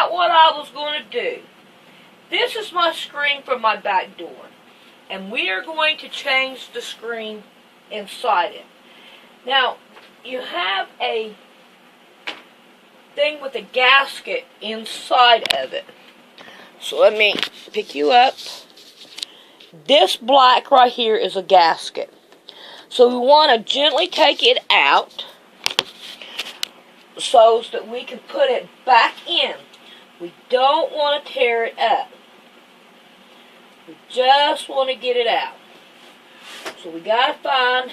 forgot what I was going to do. This is my screen from my back door. And we are going to change the screen inside it. Now, you have a thing with a gasket inside of it. So let me pick you up. This black right here is a gasket. So we want to gently take it out so that we can put it back in. We don't want to tear it up. We just want to get it out. So we got to find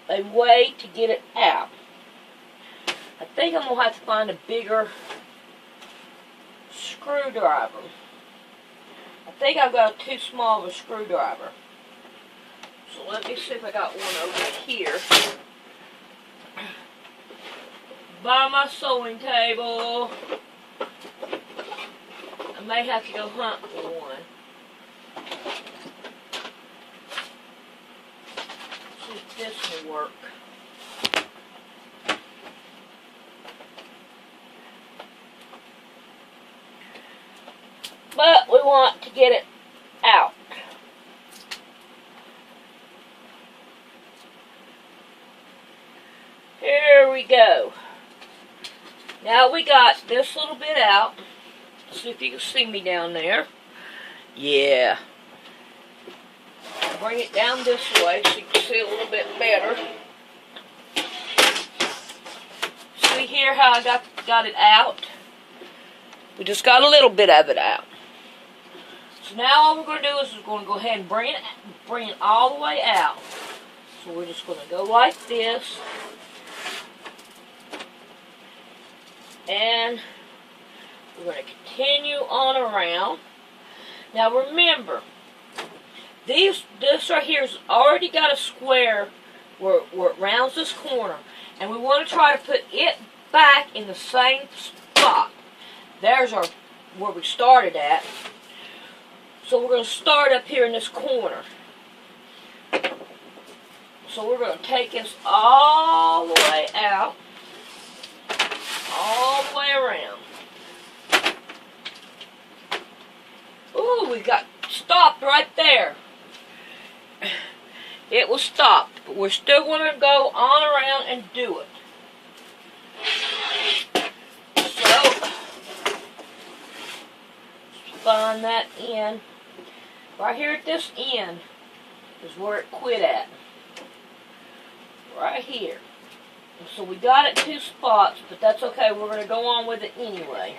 a way to get it out. I think I'm going to have to find a bigger screwdriver. I think I've got too small of a screwdriver. So let me see if I got one over here. By my sewing table. I may have to go hunt for one. See if this will work. But we want to get it out. Here we go. Now we got this little bit out. See if you can see me down there. Yeah. Bring it down this way so you can see a little bit better. See here how I got it out? We just got a little bit of it out. So now all we're going to do is we're going to go ahead and bring it all the way out. So we're just going to go like this. And we're going to continue on around. Now remember, this right here has already got a square where it rounds this corner. And we want to try to put it back in the same spot. There's where we started at. So we're going to start up here in this corner. So we're going to take this all the way out. All the way around. Ooh, we got stopped right there. It was stopped, but we're still going to go on around and do it. So, find that end. Right here at this end is where it quit at. Right here. So we got it 2 spots, but that's okay. We're going to go on with it anyway.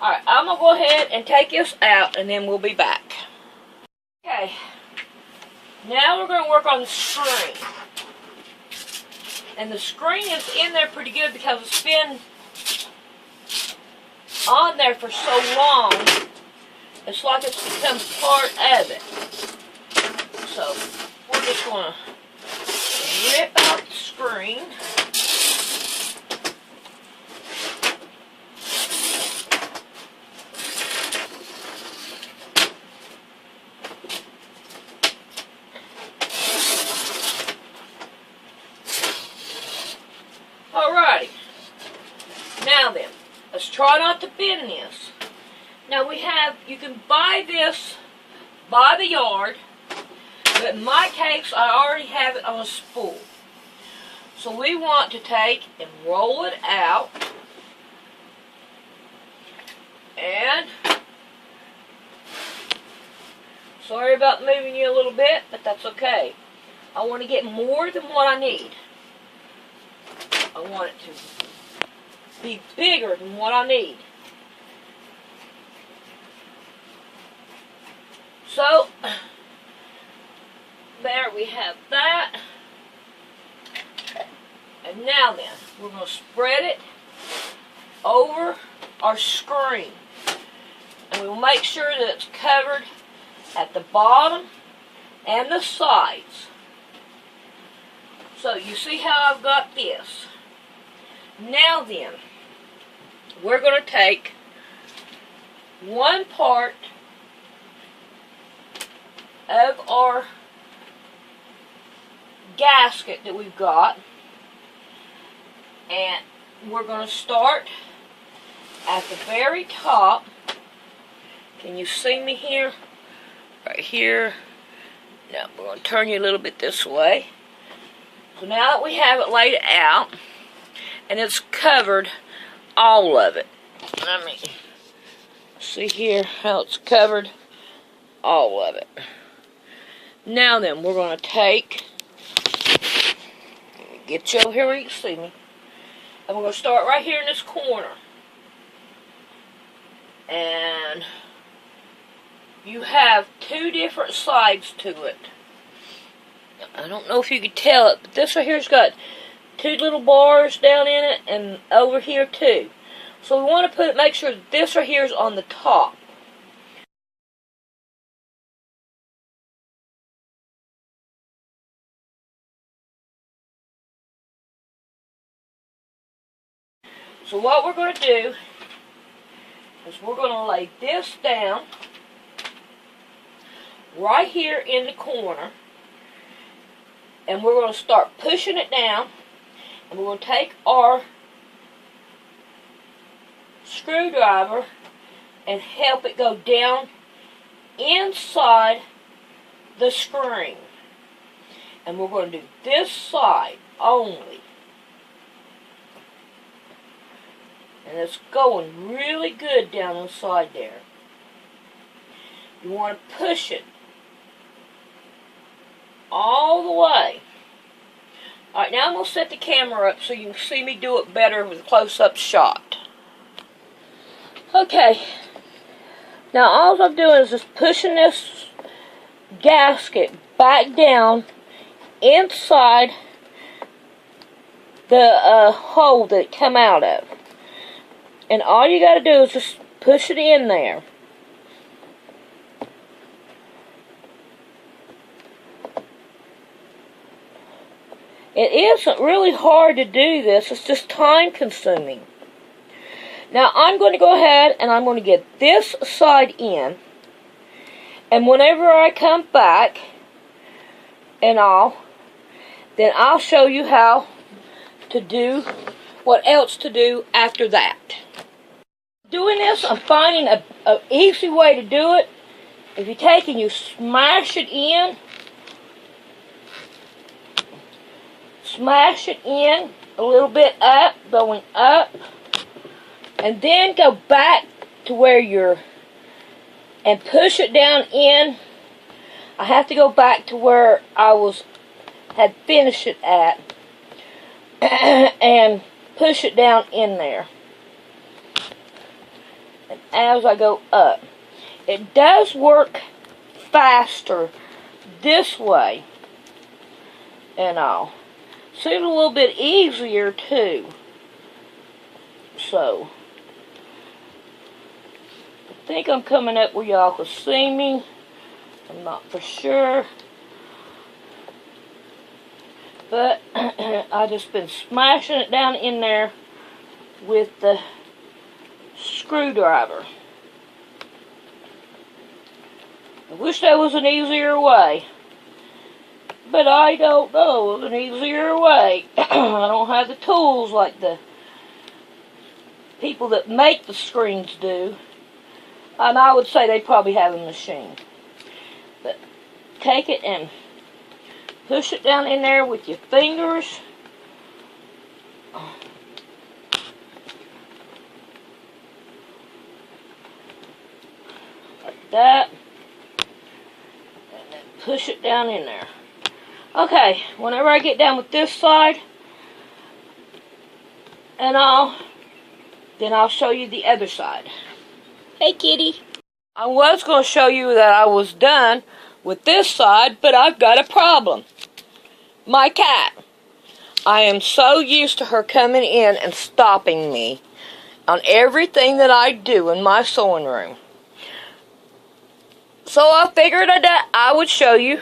Alright, I'm going to go ahead and take this out, and then we'll be back. Okay. Now we're going to work on the screen. And the screen is in there pretty good because it's been on there for so long, it's like it's become part of it. So, we're just going to rip out the screen. Alrighty. Now then. Let's try not to bend this. Now you can buy this by the yard, but in my case, I already have it on a spool. So we want to take and roll it out, and sorry about moving you a little bit, but that's okay. I want to get more than what I need. I want it to be bigger than what I need. So, there we have that. And now then, we're going to spread it over our screen. And we'll make sure that it's covered at the bottom and the sides. So, you see how I've got this. Now then, we're going to take one part of our gasket that we've got. And we're going to start at the very top. Can you see me here? Right here. Now we're going to turn you a little bit this way. So now that we have it laid out, and it's covered all of it. Let me see here how it's covered all of it. Now then, we're going to take, get you over here where you can see me, and we're going to start right here in this corner. And you have two different sides to it. I don't know if you can tell it, but this right here's got two little bars down in it, and over here too. So we want to make sure that this right here is on the top. So what we're going to do is we're going to lay this down right here in the corner, and we're going to start pushing it down, and we're going to take our screwdriver and help it go down inside the screen. And we're going to do this side only. And it's going really good down inside there. You want to push it all the way. Alright, now I'm going to set the camera up so you can see me do it better with a close-up shot. Okay, now all I'm doing is just pushing this gasket back down inside the hole that it come out of. And all you got to do is just push it in there. It isn't really hard to do this, it's just time consuming. Now I'm going to go ahead and I'm going to get this side in, and whenever I come back and all, then I'll show you how to do what else to do after that. Doing this, I'm finding an easy way to do it. If you take and you smash it in a little bit up, going up, and then go back to where and push it down in. I have to go back to where I had finished it at, and push it down in there. And as I go up, it does work faster this way and all. Seems a little bit easier too. So I think I'm coming up where y'all can see me. I'm not for sure. But I just been smashing it down in there with the screwdriver. I wish there was an easier way, but I don't know of an easier way. I don't have the tools like the people that make the screens do, and I would say they probably have a machine. But take it and push it down in there with your fingers. Like that. And then push it down in there. Okay, whenever I get down with this side and all, then I'll show you the other side. Hey, kitty. I was going to show you that I was done with this side, but I've got a problem. My cat. I am so used to her coming in and stopping me on everything that I do in my sewing room. So I figured I would show you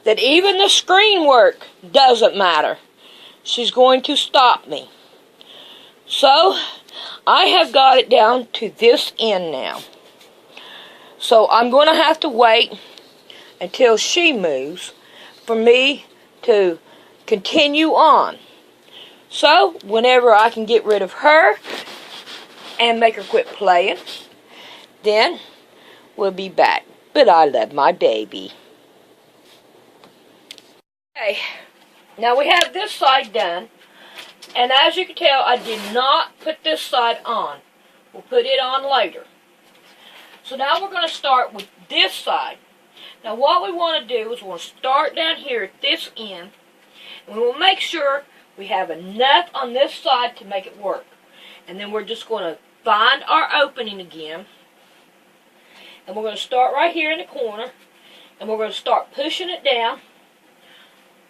that even the screen work doesn't matter. She's going to stop me. So I have got it down to this end now. So I'm going to have to wait until she moves for me to continue on. So, whenever I can get rid of her and make her quit playing, then we'll be back. But I love my baby. Okay, now we have this side done. And as you can tell, I did not put this side on. We'll put it on later. So now we're going to start with this side. Now what we want to do is we'll start down here at this end. And we will make sure we have enough on this side to make it work. And then we're just going to find our opening again. And we're going to start right here in the corner. And we're going to start pushing it down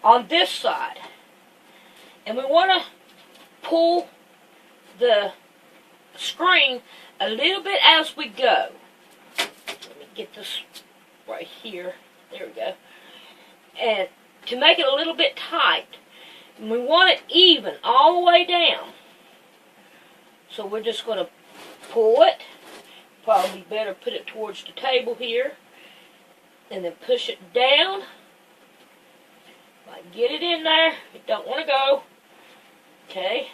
on this side. And we want to pull the screen a little bit as we go. Let me get this right here. There we go. And to make it a little bit tight. And we want it even all the way down. So we're just going to pull it. Probably better put it towards the table here. And then push it down. Like get it in there. You don't want to go. Okay.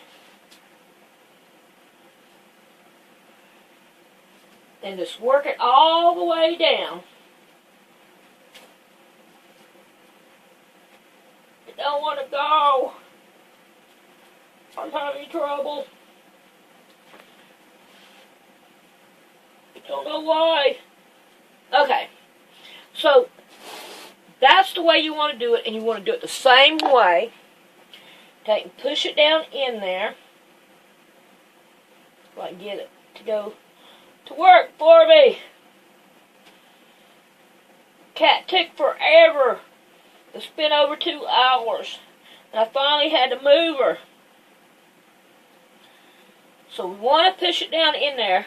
And just work it all the way down. You don't want to go. I'm having trouble. I don't know why. Okay. So, that's the way you want to do it, and you want to do it the same way. Take and push it down in there. So I can get it to go to work for me. Cat took forever. It's been over 2 hours. And I finally had to move her. So we want to push it down in there.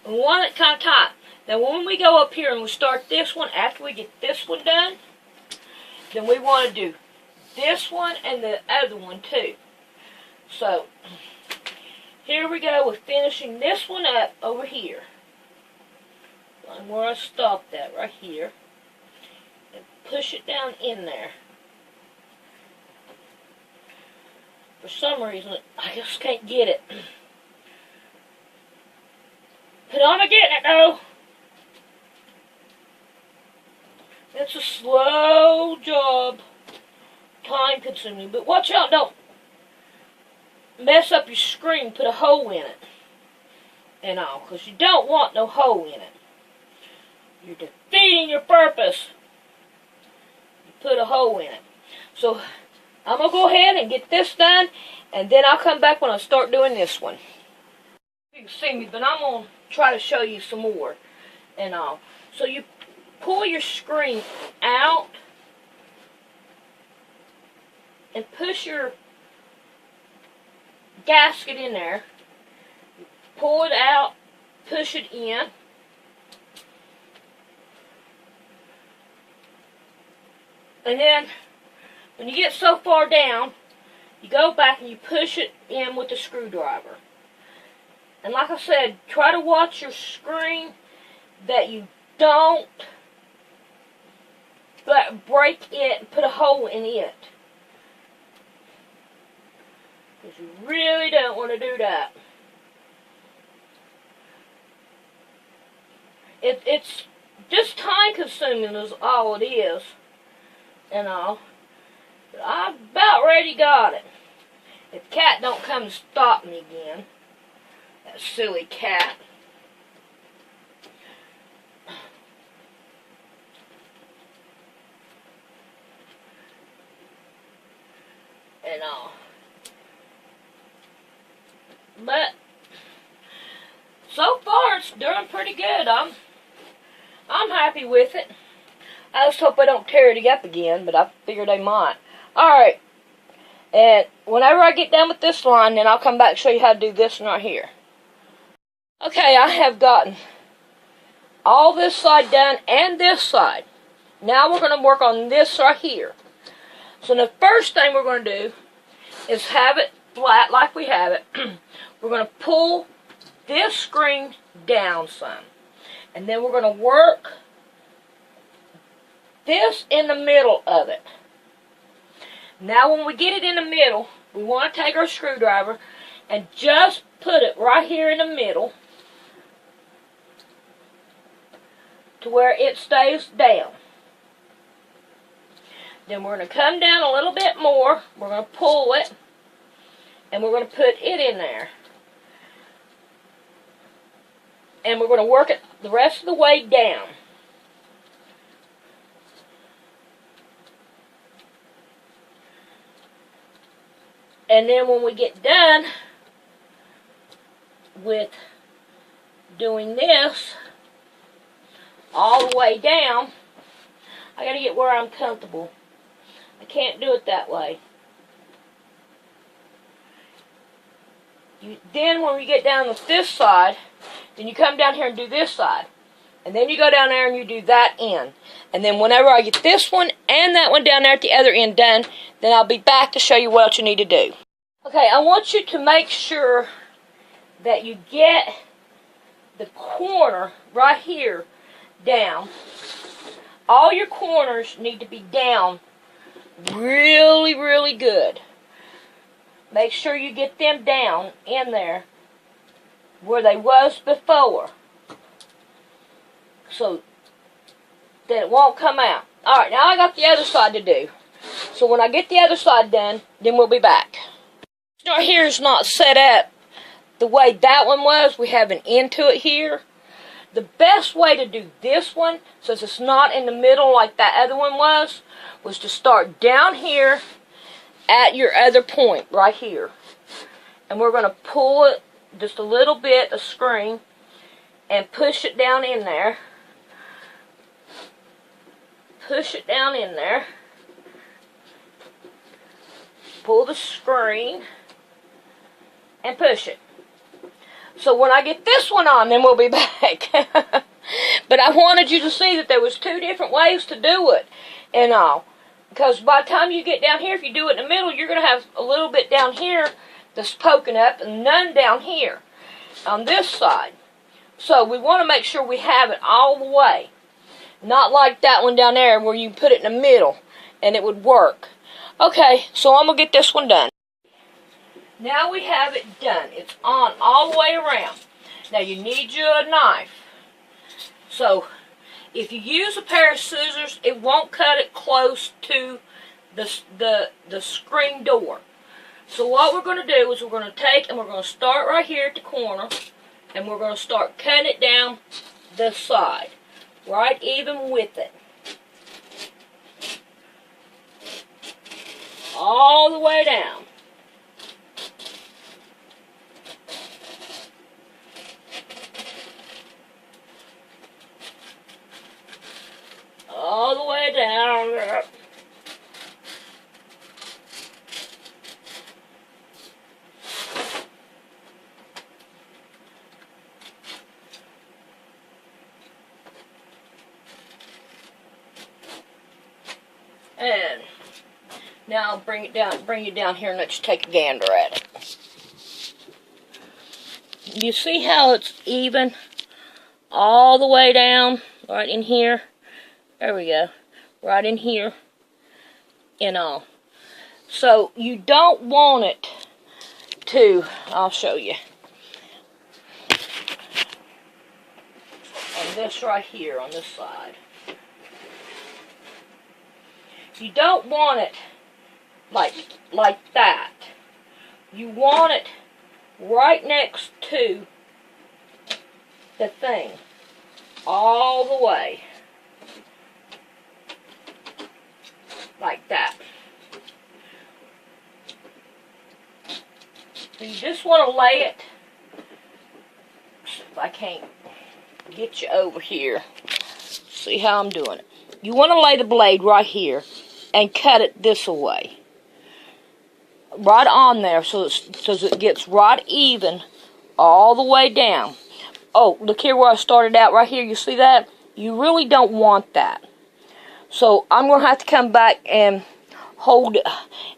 And we want it kind of tight. Now when we go up here and we start this one, after we get this one done, then we want to do this one and the other one too. So, here we go with finishing this one up over here. And where I stopped at, right here. And push it down in there. For some reason, I just can't get it. But I'm getting it though. It's a slow job. Time consuming. But watch out, don't mess up your screen. Put a hole in it. And all. Because you don't want no hole in it. You're defeating your purpose. You put a hole in it. So, I'm going to go ahead and get this done. And then I'll come back when I start doing this one. You can see me, but I'm going to try to show you some more. And all. So you pull your screen out. And push your gasket in there. Pull it out. Push it in. And then, when you get so far down, you go back and you push it in with the screwdriver. And like I said, try to watch your screen that you don't break it and put a hole in it. Because you really don't want to do that. It's just time consuming is all it is. And all. But I about ready got it. If cat don't come and stop me again. That silly cat. And all. But so far it's doing pretty good. I'm happy with it. I just hope I don't tear it up again, but I figured I might. Alright. And whenever I get done with this line, then I'll come back and show you how to do this one right here. Okay, I have gotten all this side done and this side. Now we're going to work on this right here. So the first thing we're going to do is have it flat like we have it. We're going to pull this screen down some. And then we're going to work this in the middle of it. Now when we get it in the middle, we want to take our screwdriver and just put it right here in the middle to where it stays down. Then we're going to come down a little bit more. We're going to pull it, and we're going to put it in there. And we're going to work it the rest of the way down. And then when we get done with doing this all the way down, I got to get where I'm comfortable. I can't do it that way. Then when we get down with this side, then you come down here and do this side. And then you go down there and you do that end. And then whenever I get this one and that one down there at the other end done, then I'll be back to show you what else you need to do. Okay, I want you to make sure that you get the corner right here down. All your corners need to be down really, really good. Make sure you get them down in there where they was before, so that it won't come out. Alright, now I got the other side to do. So when I get the other side done, then we'll be back. Right here is not set up the way that one was. We have an end to it here. The best way to do this one, since it's not in the middle like that other one was to start down here at your other point, right here. And we're going to pull it just a little bit, a screen, and push it down in there. Push it down in there. Pull the screen and push it. So when I get this one on, then we'll be back. But I wanted you to see that there was two different ways to do it and all. Because by the time you get down here, if you do it in the middle, you're going to have a little bit down here that's poking up and none down here on this side. So we want to make sure we have it all the way. Not like that one down there where you put it in the middle and it would work. Okay, so I'm going to get this one done. Now we have it done. It's on all the way around. Now you need you a knife. So if you use a pair of scissors, it won't cut it close to the screen door. So what we're going to do is we're going to take and we're going to start right here at the corner, and we're going to start cutting it down this side, right even with it. All the way down. All the way down. And now I'll bring you down here and let you take a gander at it. You see how it's even all the way down, right in here? There we go. Right in here and all. So you don't want it to, I'll show you. On this right here, on this side. You don't want it like that. You want it right next to the thing. All the way. Like that. So you just want to lay it. If I can't get you over here. See how I'm doing it. You want to lay the blade right here and cut it this way. Right on there so it gets right even all the way down. Oh, look here where I started out right here. You see that? You really don't want that. So I'm going to have to come back and hold it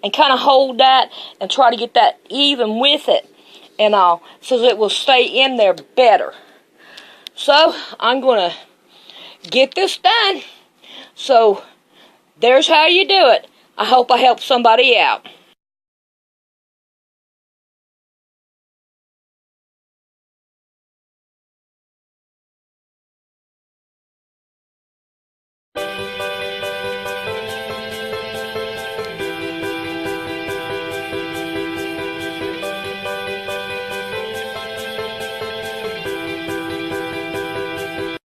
and kind of hold that and try to get that even with it and all so that it will stay in there better. So I'm going to get this done. So there's how you do it. I hope I helped somebody out.